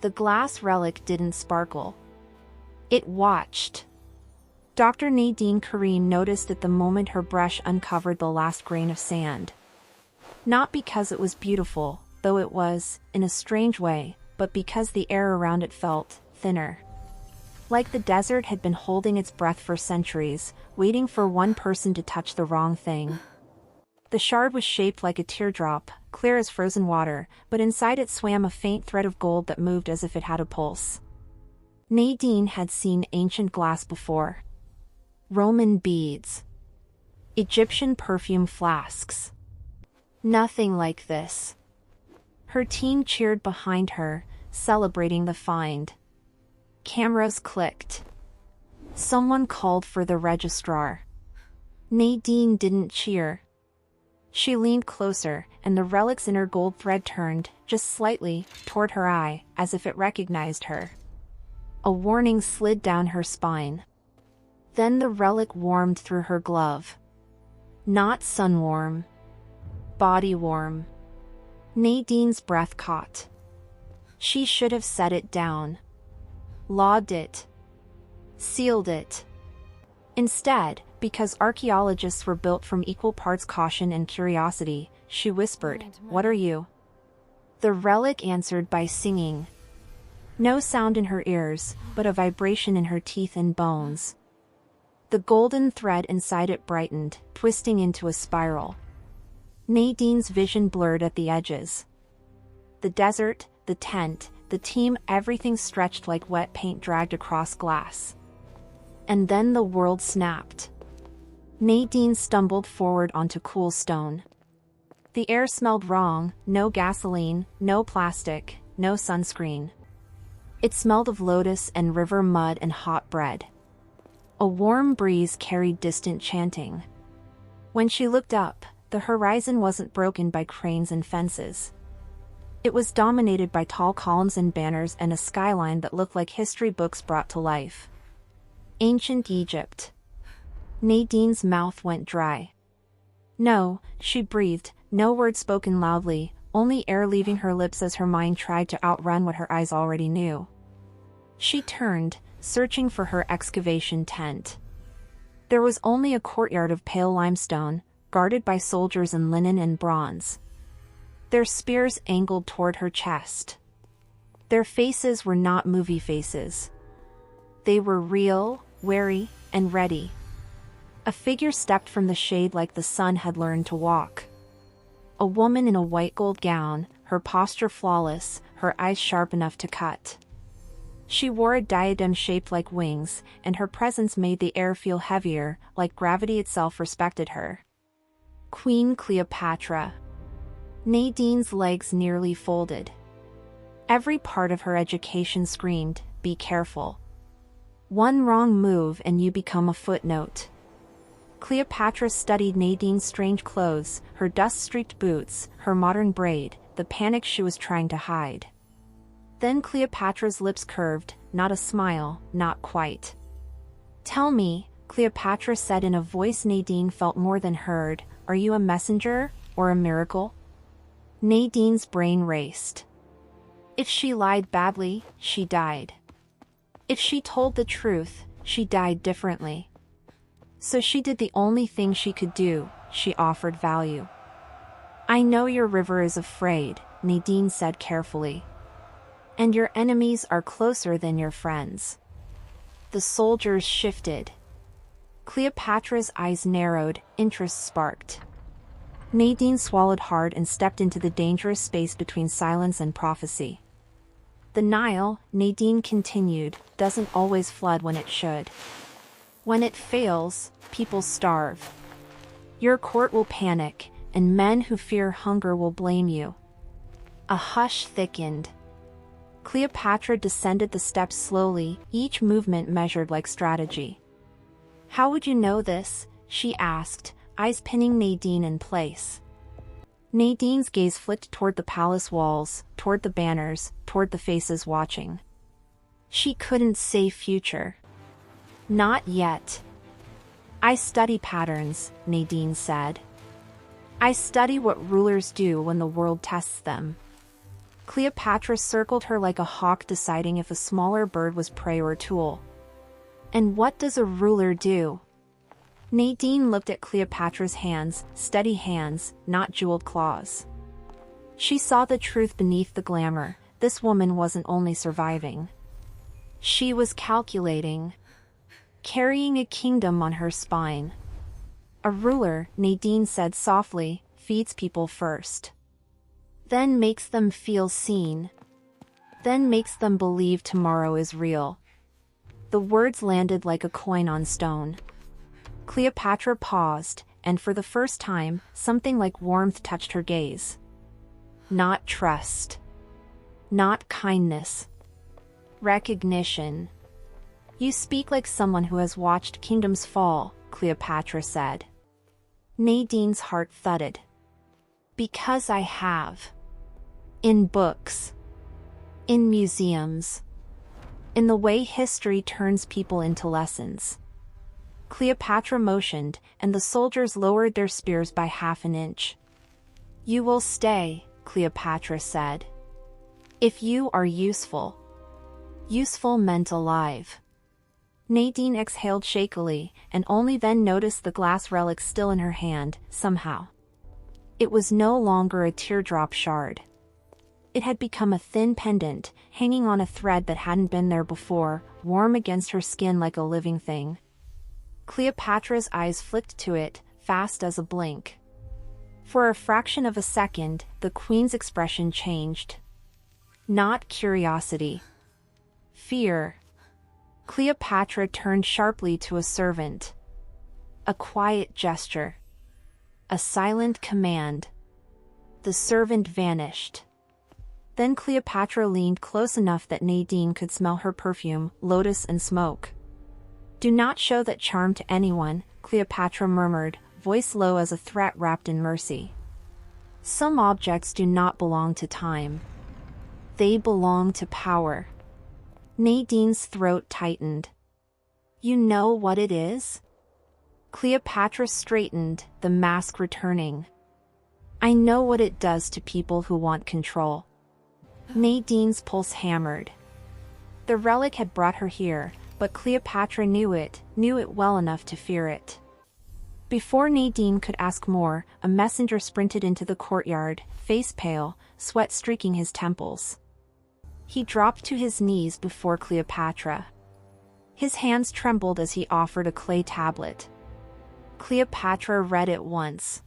The glass relic didn't sparkle. It watched. Dr. Nadine Karim noticed at the moment her brush uncovered the last grain of sand. Not because it was beautiful, though it was, in a strange way, but because the air around it felt thinner. Like the desert had been holding its breath for centuries, waiting for one person to touch the wrong thing. The shard was shaped like a teardrop, clear as frozen water, but inside it swam a faint thread of gold that moved as if it had a pulse. Nadine had seen ancient glass before. Roman beads. Egyptian perfume flasks. Nothing like this. Her team cheered behind her, celebrating the find. Cameras clicked. Someone called for the registrar. Nadine didn't cheer. She leaned closer, and the relic's inner gold thread turned, just slightly, toward her eye, as if it recognized her. A warning slid down her spine. Then the relic warmed through her glove. Not sun warm. Body warm. Nadine's breath caught. She should have set it down. Logged it. Sealed it. Instead, because archaeologists were built from equal parts caution and curiosity, she whispered, "What are you?" The relic answered by singing. No sound in her ears, but a vibration in her teeth and bones. The golden thread inside it brightened, twisting into a spiral. Nadine's vision blurred at the edges. The desert, the tent, the team, everything stretched like wet paint dragged across glass. And then the world snapped. Nadine stumbled forward onto cool stone. The air smelled wrong, no gasoline, no plastic, no sunscreen. It smelled of lotus and river mud and hot bread. A warm breeze carried distant chanting. When she looked up, the horizon wasn't broken by cranes and fences. It was dominated by tall columns and banners and a skyline that looked like history books brought to life. Ancient Egypt. Nadine's mouth went dry. No, she breathed, no word spoken loudly, only air leaving her lips as her mind tried to outrun what her eyes already knew. She turned, searching for her excavation tent. There was only a courtyard of pale limestone, guarded by soldiers in linen and bronze. Their spears angled toward her chest. Their faces were not movie faces. They were real, wary, and ready. A figure stepped from the shade like the sun had learned to walk. A woman in a white gold gown, her posture flawless, her eyes sharp enough to cut. She wore a diadem shaped like wings, and her presence made the air feel heavier, like gravity itself respected her. Queen Cleopatra. Nadine's legs nearly folded. Every part of her education screamed, "Be careful. One wrong move and you become a footnote." Cleopatra studied Nadine's strange clothes, her dust-streaked boots, her modern braid, the panic she was trying to hide. Then Cleopatra's lips curved, not a smile, not quite. "Tell me," Cleopatra said in a voice Nadine felt more than heard, "are you a messenger, or a miracle?" Nadine's brain raced. If she lied badly, she died. If she told the truth, she died differently. So she did the only thing she could do, she offered value. "I know your river is afraid," Nadine said carefully. "And your enemies are closer than your friends." The soldiers shifted. Cleopatra's eyes narrowed, interest sparked. Nadine swallowed hard and stepped into the dangerous space between silence and prophecy. "The Nile," Nadine continued, "doesn't always flood when it should. When it fails, people starve. Your court will panic, and men who fear hunger will blame you." A hush thickened. Cleopatra descended the steps slowly, each movement measured like strategy. "How would you know this?" she asked, eyes pinning Nadine in place. Nadine's gaze flicked toward the palace walls, toward the banners, toward the faces watching. She couldn't say future. Not yet. "I study patterns," Nadine said. "I study what rulers do when the world tests them." Cleopatra circled her like a hawk, deciding if a smaller bird was prey or a tool. And what does a ruler do? Nadine looked at Cleopatra's hands, steady hands, not jeweled claws. She saw the truth beneath the glamour. This woman wasn't only surviving. She was calculating. Carrying a kingdom on her spine. A ruler, Nadine said softly, feeds people first. Then makes them feel seen. Then makes them believe tomorrow is real. The words landed like a coin on stone. Cleopatra paused, and for the first time, something like warmth touched her gaze. Not trust. Not kindness. Recognition. You speak like someone who has watched kingdoms fall, Cleopatra said. Nadine's heart thudded. Because I have. In books. In museums. In the way history turns people into lessons. Cleopatra motioned, and the soldiers lowered their spears by half an inch. You will stay, Cleopatra said. If you are useful. Useful meant alive. Nadine exhaled shakily, and only then noticed the glass relic still in her hand, somehow. It was no longer a teardrop shard. It had become a thin pendant, hanging on a thread that hadn't been there before, warm against her skin like a living thing. Cleopatra's eyes flicked to it, fast as a blink. For a fraction of a second, the queen's expression changed. Not curiosity. Fear. Cleopatra turned sharply to a servant. A quiet gesture. A silent command. The servant vanished. Then Cleopatra leaned close enough that Nadine could smell her perfume, lotus and smoke. Do not show that charm to anyone, Cleopatra murmured, voice low as a threat wrapped in mercy. Some objects do not belong to time. They belong to power. Nadine's throat tightened. You know what it is? Cleopatra straightened, the mask returning. I know what it does to people who want control. Nadine's pulse hammered. The relic had brought her here, but Cleopatra knew it well enough to fear it. Before Nadine could ask more, a messenger sprinted into the courtyard, face pale, sweat streaking his temples. He dropped to his knees before Cleopatra. His hands trembled as he offered a clay tablet. Cleopatra read it once.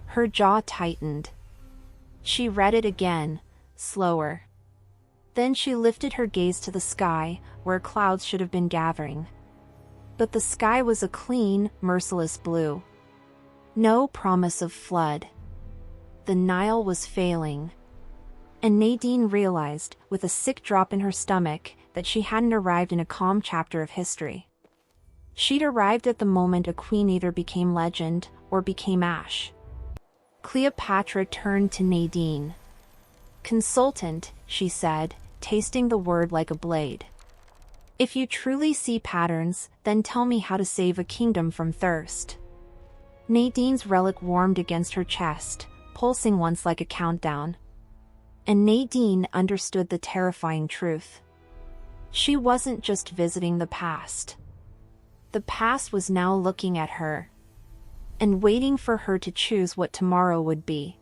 Her jaw tightened. She read it again, slower. Then she lifted her gaze to the sky, where clouds should have been gathering. But the sky was a clean, merciless blue. No promise of flood. The Nile was failing. And Nadine realized, with a sick drop in her stomach, that she hadn't arrived in a calm chapter of history. She'd arrived at the moment a queen either became legend, or became ash. Cleopatra turned to Nadine. Consultant, she said, tasting the word like a blade. If you truly see patterns, then tell me how to save a kingdom from thirst. Nadine's relic warmed against her chest, pulsing once like a countdown. And Nadine understood the terrifying truth. She wasn't just visiting the past. The past was now looking at her. And waiting for her to choose what tomorrow would be.